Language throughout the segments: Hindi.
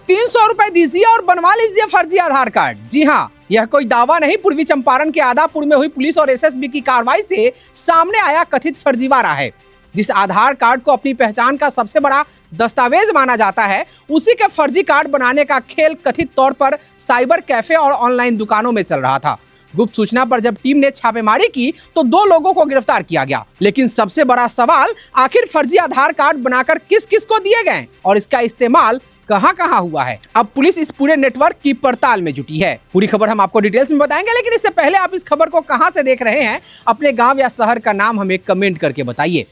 300 रुपए दीजिए और बनवा लीजिए फर्जी आधार कार्ड। जी हाँ, यह कोई दावा नहीं, पूर्वी चंपारण के आदापुर में हुई पुलिस और एसएसबी की कार्रवाई से सामने आया कथित फर्जीवाड़ा है। जिस आधार कार्ड को अपनी पहचान का सबसे बड़ा दस्तावेज माना जाता है, उसी के फर्जी कार्ड बनाने का खेल कथित तौर पर साइबर कैफे और ऑनलाइन दुकानों में चल रहा था। गुप्त सूचना पर जब टीम ने छापेमारी की तो 2 लोगों को गिरफ्तार किया गया। लेकिन सबसे बड़ा सवाल, आखिर फर्जी आधार कार्ड बनाकर किस किस को दिए गए और इसका इस्तेमाल कहां-कहां हुआ है। अब पुलिस इस पूरे नेटवर्क की पड़ताल में जुटी है। पूरी खबर हम आपको डिटेल्स में बताएंगे, लेकिन इससे पहले आप इस खबर को कहां से देख रहे हैं, अपने गांव या शहर का नाम हमें कमेंट करके बताइए।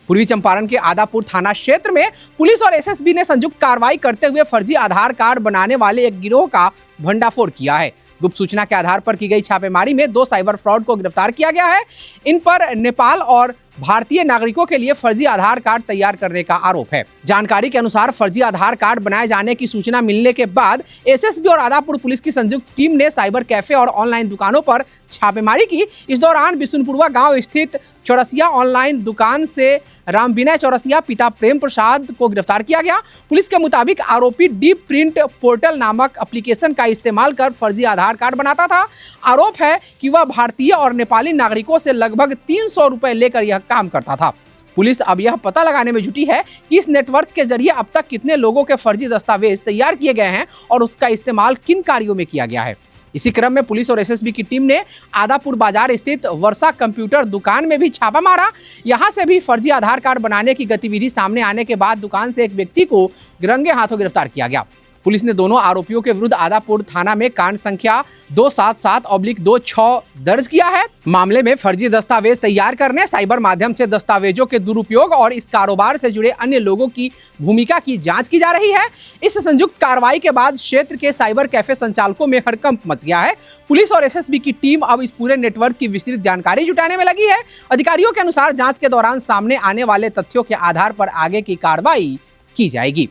पूर्वी चंपारण के आदापुर थाना क्षेत्र में पुलिस और एसएसबी ने संयुक्त कार्रवाई करते हुए फर्जी आधार कार्ड बनाने वाले एक गिरोह का भंडाफोड़ किया है। गुप्त सूचना के आधार पर की गई छापेमारी में 2 साइबर फ्रॉड को गिरफ्तार किया गया है। इन पर नेपाल और भारतीय नागरिकों के लिए फर्जी आधार कार्ड तैयार करने का आरोप है। जानकारी के अनुसार फर्जी आधार कार्ड बनाए जाने की सूचना मिलने के बाद एसएसबी और आदापुर पुलिस की संयुक्त टीम ने साइबर कैफे और ऑनलाइन दुकानों पर छापेमारी की। इस दौरान बिशुनपुरवा गांव स्थित चौरसिया ऑनलाइन दुकान से राम विनय चौरसिया पिता प्रेम प्रसाद को गिरफ्तार किया गया। पुलिस के मुताबिक आरोपी डीप प्रिंट पोर्टल नामक एप्लीकेशन का इस्तेमाल कर फर्जी आधार कार्ड बनाता था। आरोप है कि वह भारतीय और नेपाली नागरिकों से लगभग 300 रुपए लेकर यह काम करता था। पुलिस अब यह पता लगाने में जुटी है कि इस नेटवर्क के जरिए अब तक कितने लोगों के फर्जी दस्तावेज तैयार किए गए हैं और उसका इस्तेमाल किन कार्यों में किया गया है। इसी क्रम में पुलिस और एसएसबी की टीम ने आदापुर बाजार स्थित वर्षा कंप्यूटर दुकान में भी छापा मारा। यहां से भी फर्जी आधार कार्ड बनाने की गतिविधि सामने आने के बाद दुकान से एक व्यक्ति को रंगे हाथों गिरफ्तार किया गया। पुलिस ने दोनों आरोपियों के विरुद्ध आदापुर थाना में कांड संख्या 277/26 दर्ज किया है। मामले में फर्जी दस्तावेज तैयार करने, साइबर माध्यम से दस्तावेजों के दुरुपयोग और इस कारोबार से जुड़े अन्य लोगों की भूमिका की जांच की जा रही है। इस संयुक्त कार्रवाई के बाद क्षेत्र के साइबर कैफे संचालकों में हड़कंप मच गया है। पुलिस और एसएसबी की टीम अब इस पूरे नेटवर्क की विस्तृत जानकारी जुटाने में लगी है। अधिकारियों के अनुसार जांच के दौरान सामने आने वाले तथ्यों के आधार पर आगे की कार्रवाई की जाएगी।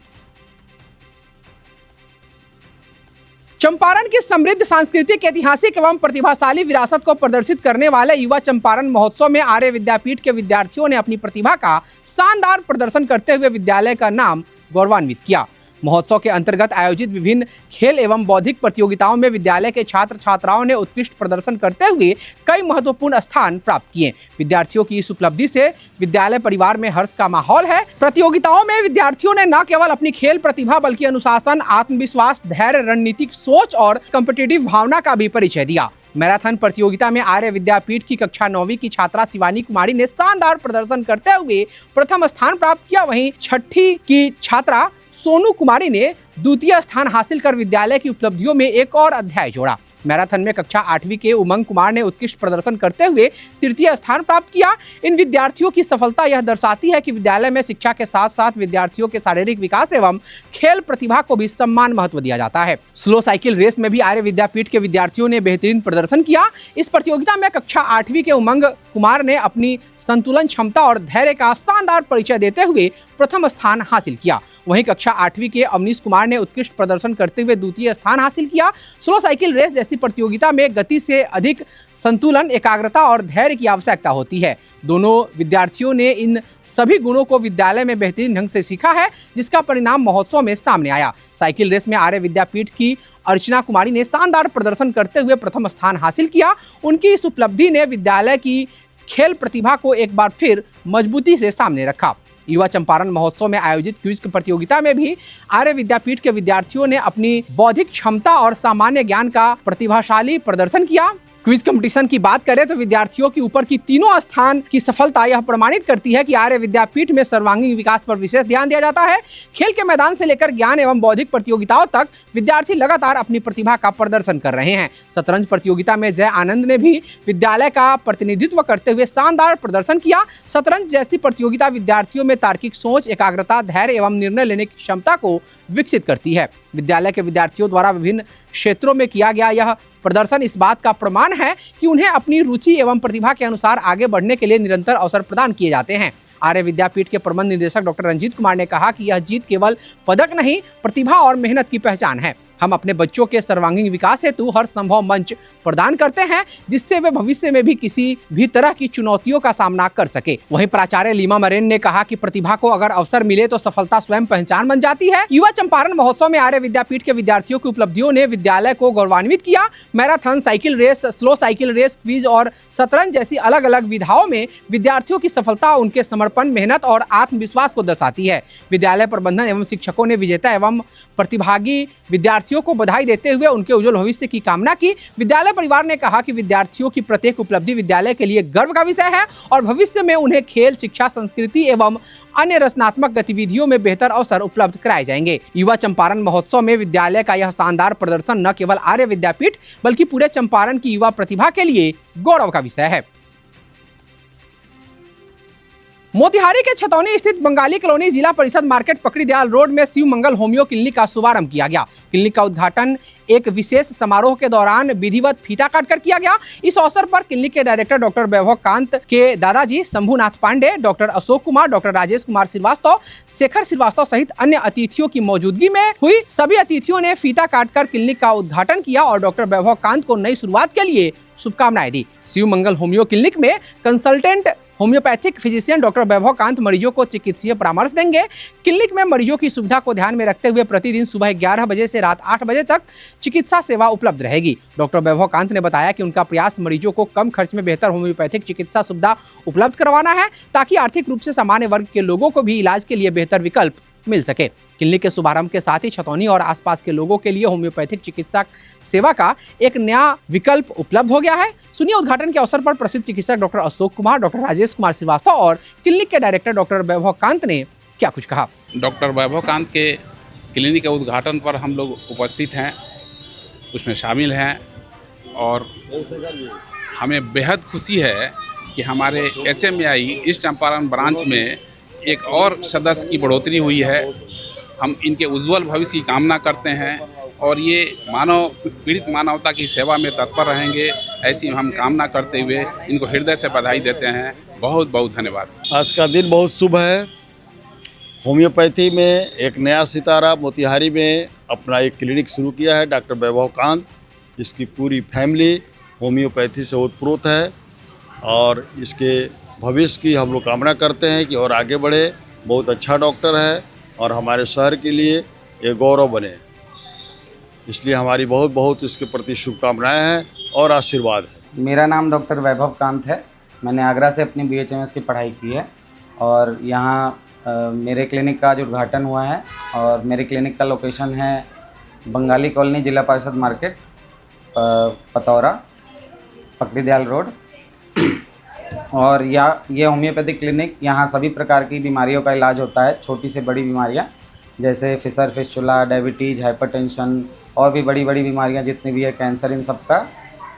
चंपारण की समृद्ध सांस्कृतिक, ऐतिहासिक एवं प्रतिभाशाली विरासत को प्रदर्शित करने वाले युवा चंपारण महोत्सव में आर्य विद्यापीठ के विद्यार्थियों ने अपनी प्रतिभा का शानदार प्रदर्शन करते हुए विद्यालय का नाम गौरवान्वित किया। महोत्सव के अंतर्गत आयोजित विभिन्न खेल एवं बौद्धिक प्रतियोगिताओं में विद्यालय के छात्र छात्राओं ने उत्कृष्ट प्रदर्शन करते हुए कई महत्वपूर्ण स्थान प्राप्त किए। विद्यार्थियों की इस उपलब्धि से विद्यालय परिवार में हर्ष का माहौल है। प्रतियोगिताओं में विद्यार्थियों ने न केवल अपनी खेल प्रतिभा बल्कि अनुशासन, आत्मविश्वास, धैर्य, रणनीतिक सोच और कॉम्पिटिटिव भावना का भी परिचय दिया। मैराथन प्रतियोगिता में आर्य विद्यापीठ की कक्षा 9वीं की छात्रा शिवानी कुमारी ने शानदार प्रदर्शन करते हुए प्रथम स्थान प्राप्त किया। वहीं 6ठी की छात्रा सोनू कुमारी ने द्वितीय स्थान हासिल कर विद्यालय की उपलब्धियों में एक और अध्याय जोड़ा। मैराथन में कक्षा 8वीं के उमंग कुमार ने उत्कृष्ट प्रदर्शन करते हुए तृतीय स्थान प्राप्त किया। इन विद्यार्थियों की सफलता यह दर्शाती है कि विद्यालय में शिक्षा के साथ साथ विद्यार्थियों के शारीरिक विकास एवं खेल प्रतिभा को भी सम्मान महत्व दिया जाता है। स्लो साइकिल रेस में भी आर्य विद्यापीठ के विद्यार्थियों ने बेहतरीन प्रदर्शन किया। इस प्रतियोगिता में कक्षा 8वीं के उमंग कुमार ने अपनी संतुलन क्षमता और धैर्य का शानदार परिचय देते हुए प्रथम स्थान हासिल किया। वहीं कक्षा 8वीं के अवनीश कुमार ने उत्कृष्ट प्रदर्शन करते हुए द्वितीय स्थान हासिल किया। स्लो साइकिल रेस जैसी प्रतियोगिता में गति से अधिक संतुलन, एकाग्रता और धैर्य की आवश्यकता होती है। दोनों विद्यार्थियों ने इन सभी गुणों को विद्यालय में बेहतरीन ढंग से सीखा है, जिसका परिणाम महोत्सव में सामने आया। साइकिल रेस में आर्य विद्यापीठ की अर्चना कुमारी ने शानदार प्रदर्शन करते हुए प्रथम स्थान हासिल किया। उनकी इस उपलब्धि ने विद्यालय की खेल प्रतिभा को एक बार फिर मजबूती से सामने रखा। युवा चंपारण महोत्सव में आयोजित क्विज प्रतियोगिता में भी आर्य विद्यापीठ के विद्यार्थियों ने अपनी बौद्धिक क्षमता और सामान्य ज्ञान का प्रतिभाशाली प्रदर्शन किया। क्विज कंपटीशन की बात करें तो विद्यार्थियों की ऊपर की तीनों स्थान की सफलता यह प्रमाणित करती है कि आर्य विद्यापीठ में सर्वांगीण विकास पर विशेष ध्यान दिया जाता है। खेल के मैदान से लेकर ज्ञान एवं बौद्धिक प्रतियोगिताओं तक विद्यार्थी लगातार अपनी प्रतिभा का प्रदर्शन कर रहे हैं। शतरंज प्रतियोगिता में जय आनंद ने भी विद्यालय का प्रतिनिधित्व करते हुए शानदार प्रदर्शन किया। शतरंज जैसी प्रतियोगिता विद्यार्थियों में तार्किक सोच, एकाग्रता, धैर्य एवं निर्णय लेने की क्षमता को विकसित करती है। विद्यालय के विद्यार्थियों द्वारा विभिन्न क्षेत्रों में किया गया यह प्रदर्शन इस बात का प्रमाण है कि उन्हें अपनी रुचि एवं प्रतिभा के अनुसार आगे बढ़ने के लिए निरंतर अवसर प्रदान किए जाते हैं। आर्य विद्यापीठ के प्रबंध निदेशक डॉक्टर रंजीत कुमार ने कहा कि यह जीत केवल पदक नहीं, प्रतिभा और मेहनत की पहचान है। हम अपने बच्चों के सर्वांगीण विकास हेतु हर संभव मंच प्रदान करते हैं, जिससे वे भविष्य में भी किसी भी तरह की चुनौतियों का सामना कर सके। वहीं प्राचार्य लीमा मरेन ने कहा कि प्रतिभा को अगर अवसर मिले तो सफलता स्वयं पहचान बन जाती है। युवा चंपारण महोत्सव में आर्य विद्यापीठ के विद्यार्थियों की उपलब्धियों ने विद्यालय को गौरवान्वित किया। Marathon, cycle race, slow cycle race, quiz और शतरंज जैसी अलग अलग विधाओं में विद्यार्थियों की सफलता उनके समर्पण, मेहनत और आत्मविश्वास को दर्शाती है। विद्यालय प्रबंधन एवं शिक्षकों ने विजेता एवं प्रतिभागी विद्यार्थियों को बधाई देते हुए उनके उज्जवल भविष्य की कामना की। विद्यालय परिवार ने कहा कि विद्यार्थियों की प्रत्येक उपलब्धि विद्यालय के लिए गर्व का विषय है और भविष्य में उन्हें खेल, शिक्षा, संस्कृति एवं अन्य रचनात्मक गतिविधियों में बेहतर अवसर उपलब्ध कराए जाएंगे। युवा चंपारण महोत्सव में विद्यालय का यह शानदार प्रदर्शन न केवल आर्य विद्यापीठ बल्कि पूरे चंपारण की युवा प्रतिभा के लिए गौरव का विषय है। मोतिहारी के छतौनी स्थित बंगाली कॉलोनी जिला परिषद मार्केट पकड़ी दयाल रोड में शिव मंगल होम्यो क्लिनिक का शुभारंभ किया गया। क्लिनिक का उद्घाटन एक विशेष समारोह के दौरान विधिवत फीता काटकर किया गया। इस अवसर पर क्लिनिक के डायरेक्टर डॉक्टर वैभव कांत के दादाजी शंभुनाथ पांडे, डॉक्टर अशोक कुमार, डॉक्टर राजेश कुमार श्रीवास्तव, शेखर श्रीवास्तव सहित अन्य अतिथियों की मौजूदगी में हुई। सभी अतिथियों ने फीता काटकर क्लिनिक का उद्घाटन किया और डॉक्टर वैभव कांत को नई शुरुआत के लिए शुभकामनाएं दी। शिव मंगल होम्यो क्लिनिक में कंसल्टेंट होम्योपैथिक फिजिशियन डॉक्टर वैभव कांत मरीजों को चिकित्सीय परामर्श देंगे। क्लिनिक में मरीजों की सुविधा को ध्यान में रखते हुए प्रतिदिन सुबह 11 बजे से रात 8 बजे तक चिकित्सा सेवा उपलब्ध रहेगी। डॉक्टर वैभव कांत ने बताया कि उनका प्रयास मरीजों को कम खर्च में बेहतर होम्योपैथिक चिकित्सा सुविधा उपलब्ध करवाना है, ताकि आर्थिक रूप से सामान्य वर्ग के लोगों को भी इलाज के लिए बेहतर विकल्प मिल सके। क्लिनिक के शुभारंभ के साथ ही छतौनी और आसपास के लोगों के लिए होम्योपैथिक चिकित्सा सेवा का एक नया विकल्प उपलब्ध हो गया है। सुनिए उद्घाटन के अवसर पर प्रसिद्ध चिकित्सक डॉक्टर अशोक कुमार, डॉक्टर राजेश कुमार श्रीवास्तव और क्लिनिक के डायरेक्टर डॉक्टर वैभव कांत ने क्या कुछ कहा। डॉक्टर वैभव कांत के क्लिनिक के उद्घाटन पर हम लोग उपस्थित हैं, उसमें शामिल हैं और हमें बेहद खुशी है कि हमारे HMAI ईस्ट चंपारण ब्रांच में एक और सदस्य की बढ़ोतरी हुई है। हम इनके उज्जवल भविष्य की कामना करते हैं और ये पीड़ित मानवता की सेवा में तत्पर रहेंगे, ऐसी हम कामना करते हुए इनको हृदय से बधाई देते हैं। बहुत बहुत धन्यवाद। आज का दिन बहुत शुभ है। होम्योपैथी में एक नया सितारा मोतिहारी में अपना एक क्लिनिक शुरू किया है डॉक्टर वैभव कांत। इसकी पूरी फैमिली होम्योपैथी से ओतप्रोत है और इसके भविष्य की हम लोग कामना करते हैं कि और आगे बढ़े। बहुत अच्छा डॉक्टर है और हमारे शहर के लिए ये गौरव बने, इसलिए हमारी बहुत बहुत इसके प्रति शुभकामनाएं हैं और आशीर्वाद है। मेरा नाम डॉक्टर वैभव कांत है। मैंने आगरा से अपनी BHMS की पढ़ाई की है और यहाँ मेरे क्लिनिक का जो उद्घाटन हुआ है और मेरे क्लिनिक का लोकेशन है बंगाली कॉलोनी जिला परिषद मार्केट पतौरा पकड़ी दयाल रोड। और ये होम्योपैथिक क्लिनिक यहाँ सभी प्रकार की बीमारियों का इलाज होता है, छोटी से बड़ी बीमारियाँ जैसे फिशर, फिस्टुला, डायबिटीज़, हाइपरटेंशन और भी बड़ी बड़ी बीमारियाँ जितनी भी है, कैंसर, इन सब का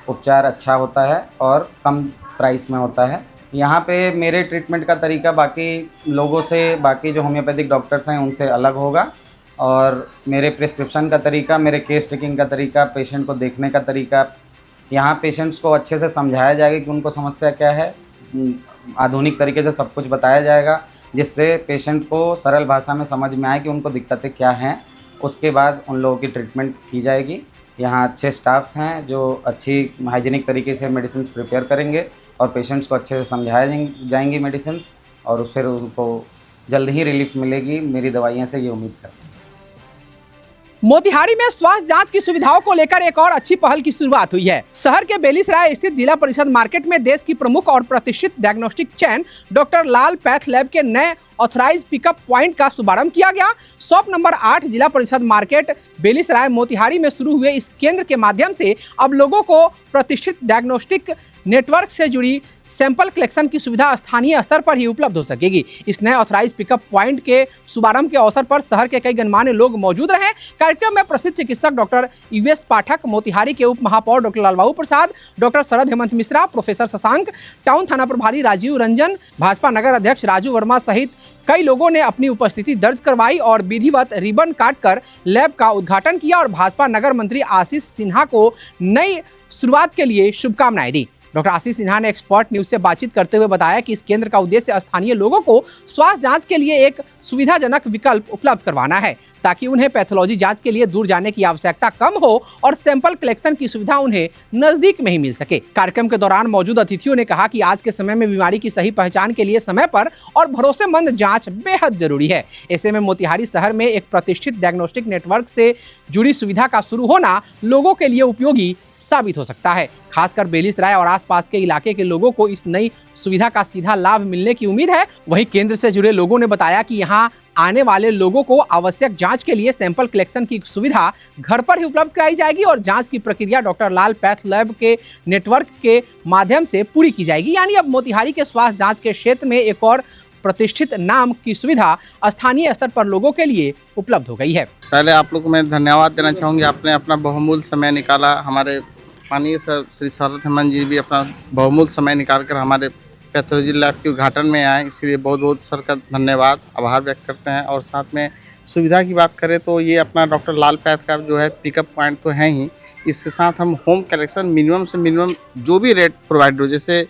उपचार अच्छा होता है और कम प्राइस में होता है। यहाँ पे मेरे ट्रीटमेंट का तरीका बाकी लोगों से, बाकी जो होम्योपैथिक डॉक्टर्स हैं उनसे अलग होगा और मेरे प्रिस्क्रिप्शन का तरीका, मेरे केस टेकिंग का तरीका, पेशेंट को देखने का तरीका, यहाँ पेशेंट्स को अच्छे से समझाया जाएगा कि उनको समस्या क्या है। आधुनिक तरीके से सब कुछ बताया जाएगा जिससे पेशेंट को सरल भाषा में समझ में आए कि उनको दिक्कतें क्या हैं। उसके बाद उन लोगों की ट्रीटमेंट की जाएगी। यहाँ अच्छे स्टाफ्स हैं जो अच्छी हाइजीनिक तरीके से मेडिसिन प्रिपेयर करेंगे और पेशेंट्स को अच्छे से समझाया जाएंगी मेडिसिन और फिर उनको जल्द ही रिलीफ मिलेगी मेरी दवाइयों से, ये उम्मीद करते हैं। मोतिहारी में स्वास्थ्य जांच की सुविधाओं को लेकर एक और अच्छी पहल की शुरुआत हुई है। शहर के बेलीसराय स्थित जिला परिषद मार्केट में देश की प्रमुख और प्रतिष्ठित डायग्नोस्टिक चैन डॉक्टर लाल पैथ लैब के नए ऑथराइज पिकअप पॉइंट का शुभारंभ किया गया। शॉप नंबर 8 जिला परिषद मार्केट बेलीसराय मोतिहारी में शुरू हुए इस केंद्र के माध्यम से अब लोगों को प्रतिष्ठित डायग्नोस्टिक नेटवर्क से जुड़ी सैंपल कलेक्शन की सुविधा स्थानीय स्तर पर ही उपलब्ध हो सकेगी। इस नए ऑथराइज पिकअप पॉइंट के शुभारंभ के अवसर पर शहर के कई गणमान्य लोग मौजूद रहे। कार्यक्रम में प्रसिद्ध चिकित्सक डॉक्टर US पाठक, मोतिहारी के उप महापौर डॉक्टर लालबाबू प्रसाद, डॉक्टर शरद हेमंत मिश्रा, प्रोफेसर शशांक, टाउन थाना प्रभारी राजीव रंजन, भाजपा नगर अध्यक्ष राजू वर्मा सहित कई लोगों ने अपनी उपस्थिति दर्ज करवाई और विधिवत रिबन काटकर लैब का उद्घाटन किया और भाजपा नगर मंत्री आशीष सिन्हा को नई शुरुआत के लिए शुभकामनाएं दी। डॉक्टर आशीष सिन्हा ने एक्सपर्ट न्यूज से बातचीत करते हुए बताया कि इस केंद्र का उद्देश्य स्थानीय लोगों को स्वास्थ्य जांच के लिए एक सुविधाजनक विकल्प उपलब्ध करवाना है, ताकि उन्हें पैथोलॉजी जांच के लिए दूर जाने की आवश्यकता कम हो और सैंपल कलेक्शन की सुविधा उन्हें नजदीक में ही मिल सके। कार्यक्रम के दौरान मौजूद अतिथियों ने कहा कि आज के समय में बीमारी की सही पहचान के लिए समय पर और भरोसेमंद जांच बेहद जरूरी है। ऐसे में मोतिहारी शहर में एक प्रतिष्ठित डायग्नोस्टिक नेटवर्क से जुड़ी सुविधा का शुरू होना लोगों के लिए उपयोगी साबित हो सकता है। खासकर बेलीसराय और आसपास के इलाके के लोगों को इस नई सुविधा का सीधा लाभ मिलने की उम्मीद है। वहीं केंद्र से जुड़े लोगों ने बताया कि यहां आने वाले लोगों को आवश्यक जांच के लिए सैंपल कलेक्शन की सुविधा घर पर ही उपलब्ध कराई जाएगी और जांच की प्रक्रिया डॉक्टर लाल पैथ लैब के नेटवर्क के माध्यम से पूरी की जाएगी। यानी अब मोतिहारी के स्वास्थ्य जांच के क्षेत्र में एक और प्रतिष्ठित नाम की सुविधा स्थानीय स्तर पर लोगों के लिए उपलब्ध हो गई है। पहले आप लोग को मैं धन्यवाद देना चाहूँगी, आपने अपना बहुमूल्य समय निकाला। हमारे माननीय सर श्री शरद हेमंत जी भी अपना बहुमूल्य समय निकाल कर हमारे पैथोलॉजी लैब के उद्घाटन में आए, इसलिए बहुत बहुत सर का धन्यवाद, आभार व्यक्त करते हैं। और साथ में सुविधा की बात करें तो ये अपना डॉक्टर लाल पैथ का जो है पिकअप पॉइंट तो है ही, इसके साथ हम होम कलेक्शन मिनिमम से मिनिमम जो भी रेट प्रोवाइड हो, जैसे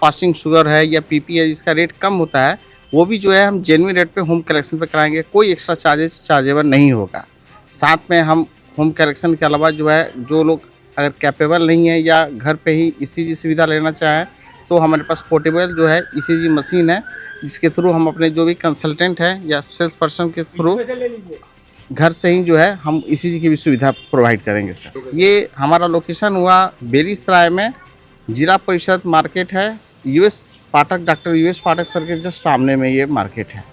फास्टिंग शुगर है या पीपी है जिसका रेट कम होता है, वो भी जो है हम जेन्युइन रेट पे होम कलेक्शन पे कराएंगे, कोई एक्स्ट्रा चार्जेबल नहीं होगा। साथ में हम होम कलेक्शन के अलावा जो है जो लोग अगर कैपेबल नहीं है या घर पे ही ईसीजी सुविधा लेना चाहें तो हमारे पास पोर्टेबल जो है ईसीजी मशीन है, जिसके थ्रू हम अपने जो भी कंसल्टेंट हैं या सेल्स पर्सन के थ्रू घर से ही जो है हम ईसीजी की भी सुविधा प्रोवाइड करेंगे सर। ये हमारा लोकेशन हुआ बेलीसराय में, जिला परिषद मार्केट है, यूएस पाठक, डॉक्टर यूएस पाठक सर के जस्ट सामने में ये मार्केट है।